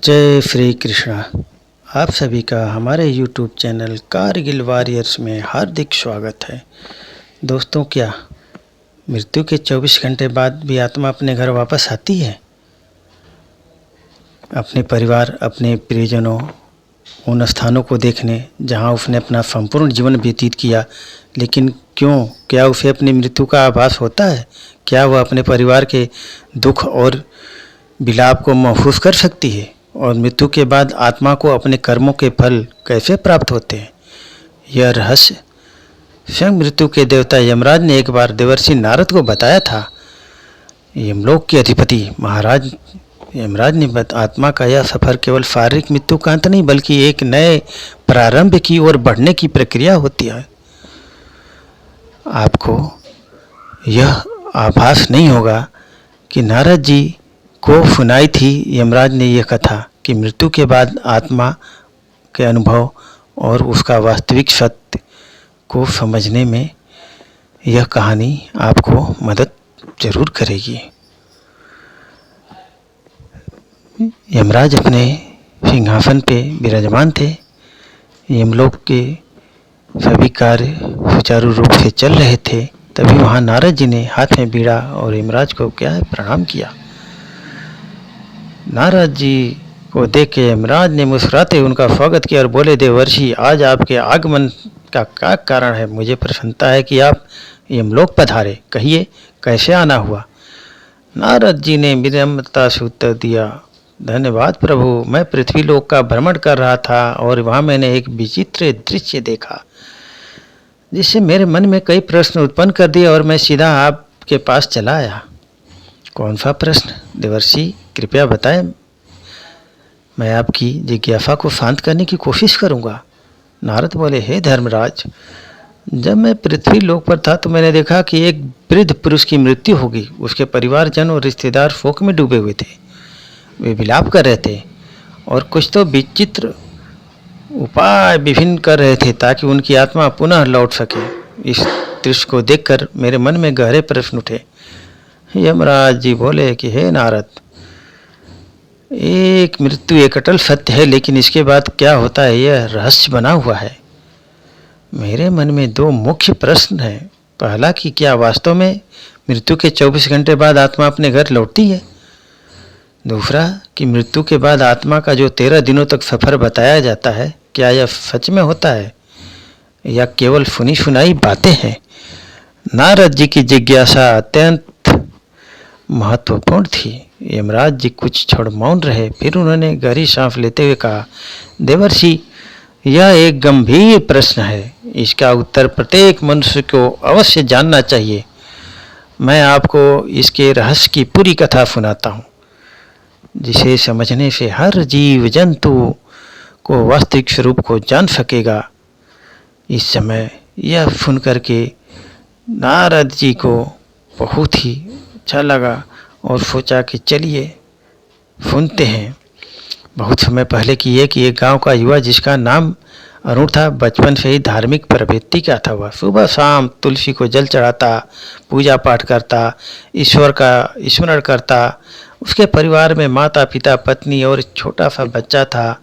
जय श्री कृष्णा। आप सभी का हमारे YouTube चैनल कारगिल वॉरियर्स में हार्दिक स्वागत है। दोस्तों, क्या मृत्यु के 24 घंटे बाद भी आत्मा अपने घर वापस आती है? अपने परिवार, अपने प्रियजनों, उन स्थानों को देखने जहां उसने अपना संपूर्ण जीवन व्यतीत किया। लेकिन क्यों, क्या उसे अपनी मृत्यु का आभास होता है? क्या वह अपने परिवार के दुख और विलाप को महसूस कर सकती है? और मृत्यु के बाद आत्मा को अपने कर्मों के फल कैसे प्राप्त होते हैं, यह रहस्य स्वयं मृत्यु के देवता यमराज ने एक बार देवर्षि नारद को बताया था। यमलोक के अधिपति महाराज यमराज ने आत्मा का यह सफर केवल शारीरिक मृत्यु का अंत नहीं, बल्कि एक नए प्रारंभ की ओर बढ़ने की प्रक्रिया होती है। आपको यह आभास नहीं होगा कि नारद जी को सुनाई थी यमराज ने यह कथा कि मृत्यु के बाद आत्मा के अनुभव और उसका वास्तविक सत्य को समझने में यह कहानी आपको मदद जरूर करेगी। यमराज अपने सिंहासन पे विराजमान थे। यमलोक के सभी कार्य सुचारू रूप से चल रहे थे। तभी वहाँ नारद जी ने हाथ में बीड़ा और यमराज को क्या है प्रणाम किया। नारद जी को देख के यमराज ने मुस्कुराते उनका स्वागत किया और बोले, देवर्षि, आज आपके आगमन का क्या कारण है? मुझे प्रसन्नता है कि आप यमलोक पधारे। कहिए, कैसे आना हुआ? नारद जी ने विनम्रता से उत्तर दिया, धन्यवाद प्रभु, मैं पृथ्वी लोक का भ्रमण कर रहा था और वहाँ मैंने एक विचित्र दृश्य देखा जिससे मेरे मन में कई प्रश्न उत्पन्न कर दिए और मैं सीधा आपके पास चला आया। कौन सा प्रश्न देवर्षि, कृपया बताएं, मैं आपकी जिज्ञासा को शांत करने की कोशिश करूंगा। नारद बोले, हे धर्मराज, जब मैं पृथ्वी लोक पर था तो मैंने देखा कि एक वृद्ध पुरुष की मृत्यु हो गई। उसके परिवारजन और रिश्तेदार शोक में डूबे हुए थे। वे विलाप कर रहे थे और कुछ तो विचित्र उपाय विभिन्न कर रहे थे ताकि उनकी आत्मा पुनः लौट सके। इस दृश्य को देखकर मेरे मन में गहरे प्रश्न उठे। यमराज जी बोले कि हे नारद, एक मृत्यु एक अटल सत्य है, लेकिन इसके बाद क्या होता है यह रहस्य बना हुआ है। मेरे मन में दो मुख्य प्रश्न हैं। पहला कि क्या वास्तव में मृत्यु के 24 घंटे बाद आत्मा अपने घर लौटती है? दूसरा कि मृत्यु के बाद आत्मा का जो 13 दिनों तक सफर बताया जाता है, क्या यह सच में होता है या केवल सुनी सुनाई बातें हैं? नारद जी की जिज्ञासा अत्यंत महत्वपूर्ण थी। यमराज जी कुछ क्षण मौन रहे, फिर उन्होंने गहरी सांस लेते हुए कहा, देवर्षि, यह एक गंभीर प्रश्न है। इसका उत्तर प्रत्येक मनुष्य को अवश्य जानना चाहिए। मैं आपको इसके रहस्य की पूरी कथा सुनाता हूँ, जिसे समझने से हर जीव जंतु को वास्तविक स्वरूप को जान सकेगा। इस समय यह सुनकर के नारद जी को बहुत ही अच्छा लगा और सोचा कि चलिए सुनते हैं। बहुत समय पहले की एक गांव का युवा जिसका नाम अरुण था, बचपन से ही धार्मिक प्रवृत्ति का था। वह सुबह शाम तुलसी को जल चढ़ाता, पूजा पाठ करता, ईश्वर का स्मरण करता। उसके परिवार में माता पिता, पत्नी और छोटा सा बच्चा था।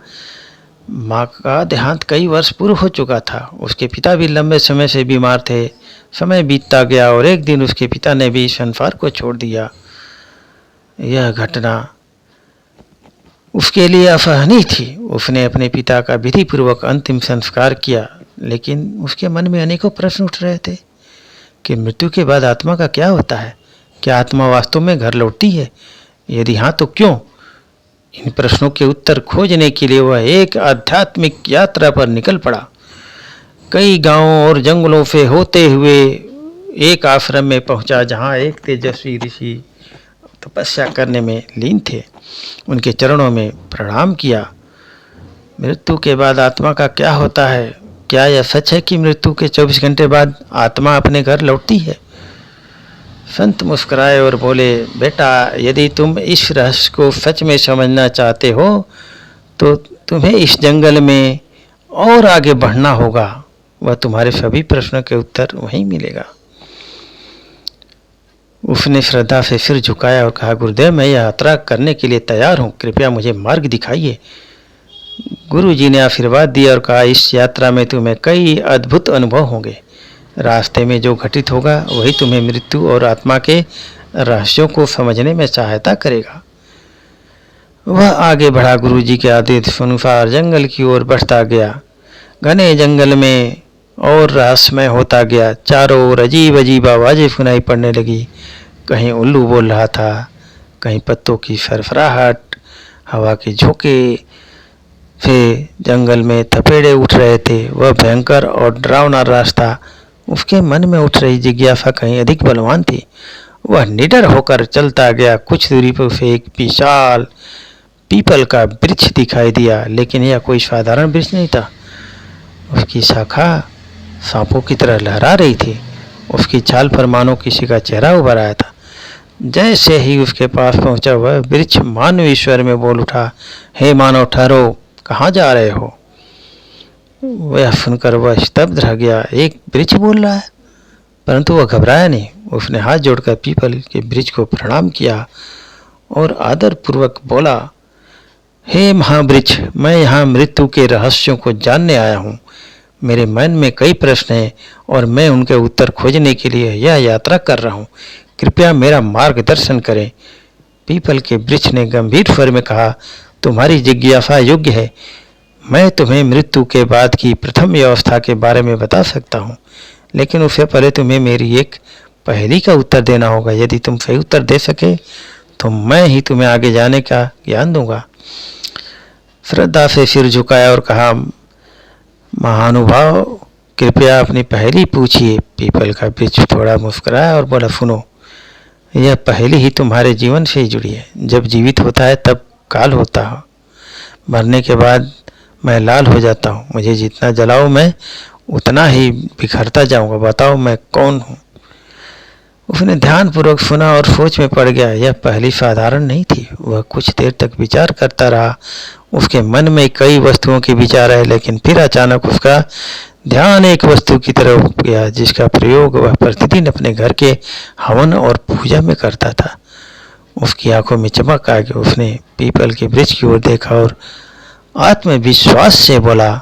माँ का देहांत कई वर्ष पूर्व हो चुका था। उसके पिता भी लंबे समय से बीमार थे। समय बीतता गया और एक दिन उसके पिता ने भी संसार को छोड़ दिया। यह घटना उसके लिए असहनीय थी। उसने अपने पिता का विधिपूर्वक अंतिम संस्कार किया, लेकिन उसके मन में अनेकों प्रश्न उठ रहे थे कि मृत्यु के बाद आत्मा का क्या होता है? क्या आत्मा वास्तव में घर लौटती है? यदि हाँ तो क्यों? इन प्रश्नों के उत्तर खोजने के लिए वह एक आध्यात्मिक यात्रा पर निकल पड़ा। कई गांवों और जंगलों से होते हुए एक आश्रम में पहुंचा, जहां एक तेजस्वी ऋषि तपस्या करने में लीन थे। उनके चरणों में प्रणाम किया। मृत्यु के बाद आत्मा का क्या होता है? क्या यह सच है कि मृत्यु के 24 घंटे बाद आत्मा अपने घर लौटती है? संत मुस्कुराए और बोले, बेटा, यदि तुम इस रहस्य को सच में समझना चाहते हो तो तुम्हें इस जंगल में और आगे बढ़ना होगा। वह तुम्हारे सभी प्रश्नों के उत्तर वहीं मिलेगा। उसने श्रद्धा से सिर झुकाया और कहा, गुरुदेव, मैं यात्रा करने के लिए तैयार हूँ, कृपया मुझे मार्ग दिखाइए। गुरुजी ने आशीर्वाद दिया और कहा, इस यात्रा में तुम्हें कई अद्भुत अनुभव होंगे। रास्ते में जो घटित होगा वही तुम्हें मृत्यु और आत्मा के रहस्यों को समझने में सहायता करेगा। वह आगे बढ़ा। गुरुजी के आदेश अनुसार जंगल की ओर बढ़ता गया। घने जंगल में और रहस्यमय होता गया। चारों ओर अजीब अजीब आवाज़ें सुनाई पड़ने लगी। कहीं उल्लू बोल रहा था, कहीं पत्तों की सरसराहट, हवा के झोंके से जंगल में थपेड़े उठ रहे थे। वह भयंकर और डरावना रास्ता उसके मन में उठ रही जिज्ञासा कहीं अधिक बलवान थी। वह निडर होकर चलता गया। कुछ दूरी पर उसे एक विशाल पीपल का वृक्ष दिखाई दिया, लेकिन यह कोई साधारण वृक्ष नहीं था। उसकी शाखा सांपों की तरह लहरा रही थी। उसकी छाल पर मानो किसी का चेहरा उभर आया था। जैसे ही उसके पास पहुंचा, वह वृक्ष मानव स्वर में बोल उठा, हे मानव, ठहरो, कहाँ जा रहे हो? वह सुनकर वह स्तब्ध रह गया। एक वृक्ष बोल रहा है, परंतु वह घबराया नहीं। उसने हाथ जोड़कर पीपल के वृक्ष को प्रणाम किया और आदरपूर्वक बोला, हे महावृक्ष, मैं यहाँ मृत्यु के रहस्यों को जानने आया हूँ। मेरे मन में कई प्रश्न हैं और मैं उनके उत्तर खोजने के लिए यह यात्रा कर रहा हूँ। कृपया मेरा मार्गदर्शन करें। पीपल के वृक्ष ने गंभीर स्वर में कहा, तुम्हारी जिज्ञासा योग्य है। मैं तुम्हें मृत्यु के बाद की प्रथम व्यवस्था के बारे में बता सकता हूँ, लेकिन उससे पहले तुम्हें मेरी एक पहेली का उत्तर देना होगा। यदि तुम सही उत्तर दे सके तो मैं ही तुम्हें आगे जाने का ज्ञान दूंगा। श्रद्धा से सिर झुकाया और कहा, महानुभाव, कृपया अपनी पहेली पूछिए। पीपल का वृक्ष थोड़ा मुस्कुराया और बोला, सुनो, यह पहेली ही तुम्हारे जीवन से ही जुड़ी है। जब जीवित होता है तब काल होता है, मरने के बाद मैं लाल हो जाता हूँ। मुझे जितना जलाओ मैं उतना ही बिखरता जाऊँगा। बताओ मैं कौन हूँ? उसने ध्यानपूर्वक सुना और सोच में पड़ गया। यह पहली साधारण नहीं थी। वह कुछ देर तक विचार करता रहा। उसके मन में कई वस्तुओं के विचार आए, लेकिन फिर अचानक उसका ध्यान एक वस्तु की तरफ गया जिसका प्रयोग वह प्रतिदिन अपने घर के हवन और पूजा में करता था। उसकी आंखों में चमक आ गई। उसने पीपल के वृक्ष की ओर देखा और आत्मविश्वास से बोला,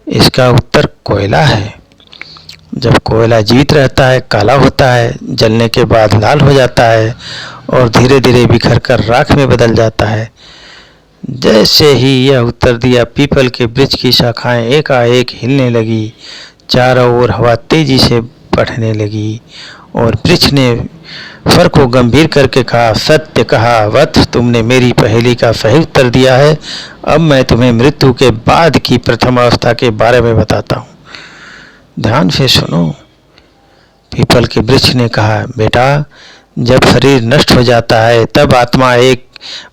इसका उत्तर कोयला है। जब कोयला जीवित रहता है, काला होता है, जलने के बाद लाल हो जाता है और धीरे धीरे बिखर कर राख में बदल जाता है। जैसे ही यह उत्तर दिया, पीपल के वृक्ष की शाखाएं एकाएक हिलने लगी। चारों ओर हवा तेजी से बढ़ने लगी और वृक्ष ने स्वर को गंभीर करके कहा, सत्य कहा वत्स, तुमने मेरी पहेली का सही उत्तर दिया है। अब मैं तुम्हें मृत्यु के बाद की प्रथम अवस्था के बारे में बताता हूँ। ध्यान से सुनो। पीपल के वृक्ष ने कहा, बेटा, जब शरीर नष्ट हो जाता है तब आत्मा एक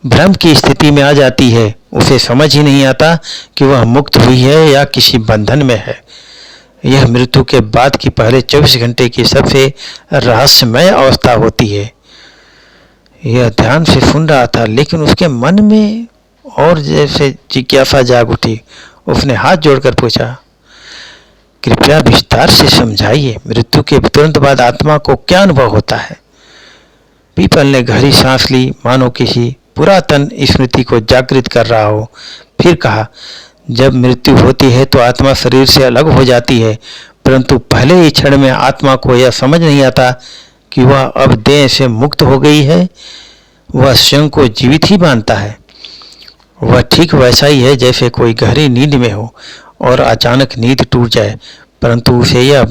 भ्रम की स्थिति में आ जाती है। उसे समझ ही नहीं आता कि वह मुक्त हुई है या किसी बंधन में है। यह मृत्यु के बाद की पहले 24 घंटे की सबसे रहस्यमय अवस्था होती है। यह ध्यान से सुन रहा था, लेकिन उसके मन में और जैसे जिज्ञासा जाग उठी। उसने हाथ जोड़कर पूछा, कृपया विस्तार से समझाइए, मृत्यु के तुरंत बाद आत्मा को क्या अनुभव होता है? पीपल ने गहरी सांस ली, मानो किसी पुरातन स्मृति को जागृत कर रहा हो। फिर कहा, जब मृत्यु होती है तो आत्मा शरीर से अलग हो जाती है, परंतु पहले ही क्षण में आत्मा को यह समझ नहीं आता कि वह अब देह से मुक्त हो गई है। वह स्वयं को जीवित ही मानता है। वह ठीक वैसा ही है जैसे कोई गहरी नींद में हो और अचानक नींद टूट जाए, परंतु उसे यह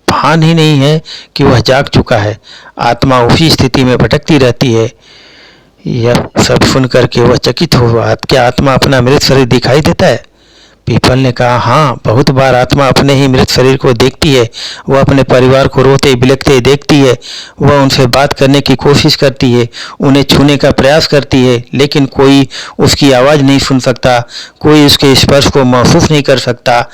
भान ही नहीं है कि वह जाग चुका है। आत्मा उसी स्थिति में भटकती रहती है। यह सब सुन करके वह चकित हुआ। क्या आत्मा अपना मृत शरीर दिखाई देता है? पीपल ने कहा, हाँ, बहुत बार आत्मा अपने ही मृत शरीर को देखती है। वह अपने परिवार को रोते बिलखते देखती है। वह उनसे बात करने की कोशिश करती है, उन्हें छूने का प्रयास करती है, लेकिन कोई उसकी आवाज़ नहीं सुन सकता, कोई उसके स्पर्श को महसूस नहीं कर सकता।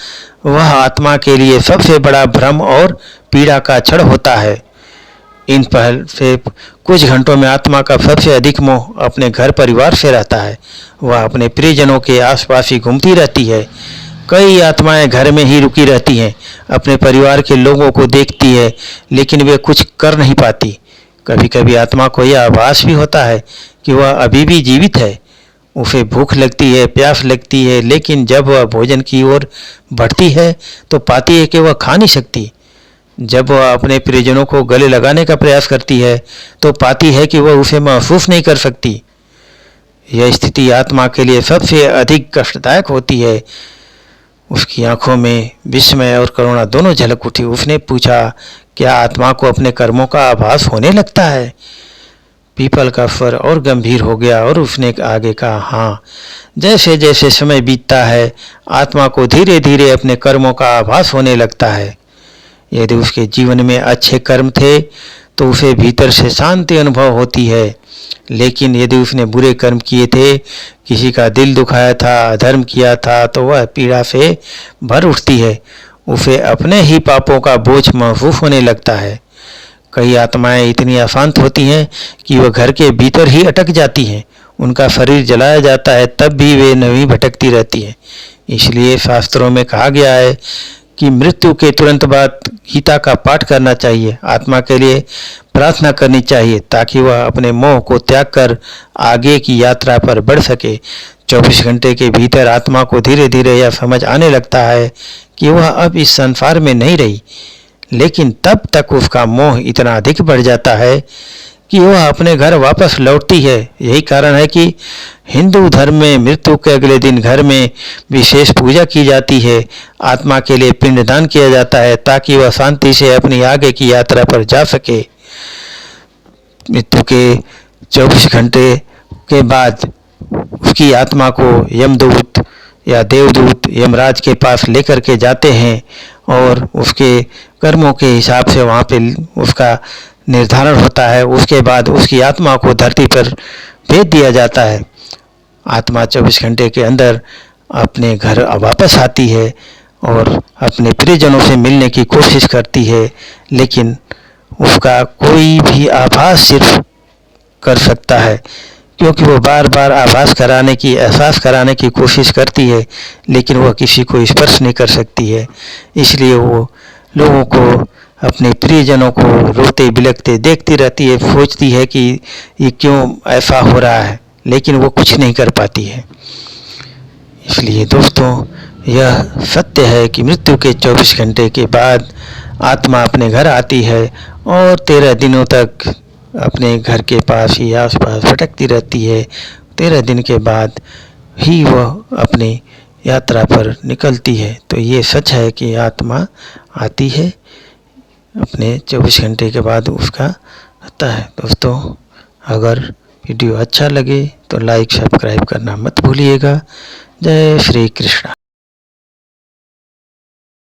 वह आत्मा के लिए सबसे बड़ा भ्रम और पीड़ा का क्षण होता है। इन पहल से कुछ घंटों में आत्मा का सबसे अधिक मोह अपने घर परिवार से रहता है। वह अपने प्रियजनों के आसपास ही घूमती रहती है। कई आत्माएं घर में ही रुकी रहती हैं, अपने परिवार के लोगों को देखती है, लेकिन वे कुछ कर नहीं पाती। कभी कभी आत्मा को यह आभास भी होता है कि वह अभी भी जीवित है। उसे भूख लगती है, प्यास लगती है, लेकिन जब वह भोजन की ओर बढ़ती है तो पाती है कि वह खा नहीं सकती। जब वह अपने प्रियजनों को गले लगाने का प्रयास करती है तो पाती है कि वह उसे महसूस नहीं कर सकती। यह स्थिति आत्मा के लिए सबसे अधिक कष्टदायक होती है। उसकी आंखों में विस्मय और करुणा दोनों झलक उठी। उसने पूछा, क्या आत्मा को अपने कर्मों का आभास होने लगता है? पीपल का स्वर और गंभीर हो गया और उसने आगे कहा, हाँ, जैसे जैसे समय बीतता है आत्मा को धीरे धीरे अपने कर्मों का आभास होने लगता है। यदि उसके जीवन में अच्छे कर्म थे तो उसे भीतर से शांति अनुभव होती है, लेकिन यदि उसने बुरे कर्म किए थे, किसी का दिल दुखाया था, अधर्म किया था, तो वह पीड़ा से भर उठती है। उसे अपने ही पापों का बोझ महसूस होने लगता है। कई आत्माएं इतनी अशांत होती हैं कि वह घर के भीतर ही अटक जाती हैं। उनका शरीर जलाया जाता है तब भी वे नहीं भटकती रहती हैं। इसलिए शास्त्रों में कहा गया है कि मृत्यु के तुरंत बाद गीता का पाठ करना चाहिए, आत्मा के लिए प्रार्थना करनी चाहिए ताकि वह अपने मोह को त्याग कर आगे की यात्रा पर बढ़ सके। 24 घंटे के भीतर आत्मा को धीरे धीरे यह समझ आने लगता है कि वह अब इस संसार में नहीं रही, लेकिन तब तक उसका मोह इतना अधिक बढ़ जाता है कि वह अपने घर वापस लौटती है। यही कारण है कि हिंदू धर्म में मृत्यु के अगले दिन घर में विशेष पूजा की जाती है, आत्मा के लिए पिंडदान किया जाता है ताकि वह शांति से अपनी आगे की यात्रा पर जा सके। मृत्यु के 24 घंटे के बाद उसकी आत्मा को यमदूत या देवदूत यमराज के पास लेकर के जाते हैं और उसके कर्मों के हिसाब से वहाँ पे उसका निर्धारण होता है। उसके बाद उसकी आत्मा को धरती पर भेज दिया जाता है। आत्मा 24 घंटे के अंदर अपने घर वापस आती है और अपने प्रियजनों से मिलने की कोशिश करती है, लेकिन उसका कोई भी आभास सिर्फ कर सकता है, क्योंकि वो बार बार आभास कराने की, एहसास कराने की कोशिश करती है, लेकिन वह किसी को स्पर्श नहीं कर सकती है। इसलिए वो लोगों को, अपने प्रियजनों को रोते बिलखते देखती रहती है, सोचती है कि ये क्यों ऐसा हो रहा है, लेकिन वो कुछ नहीं कर पाती है। इसलिए दोस्तों, यह सत्य है कि मृत्यु के 24 घंटे के बाद आत्मा अपने घर आती है और 13 दिनों तक अपने घर के पास ही आसपास भटकती रहती है। 13 दिन के बाद ही वह अपनी यात्रा पर निकलती है। तो ये सच है कि आत्मा आती है, अपने 24 घंटे के बाद उसका आता है। दोस्तों, अगर वीडियो अच्छा लगे तो लाइक सब्सक्राइब करना मत भूलिएगा। जय श्री कृष्ण।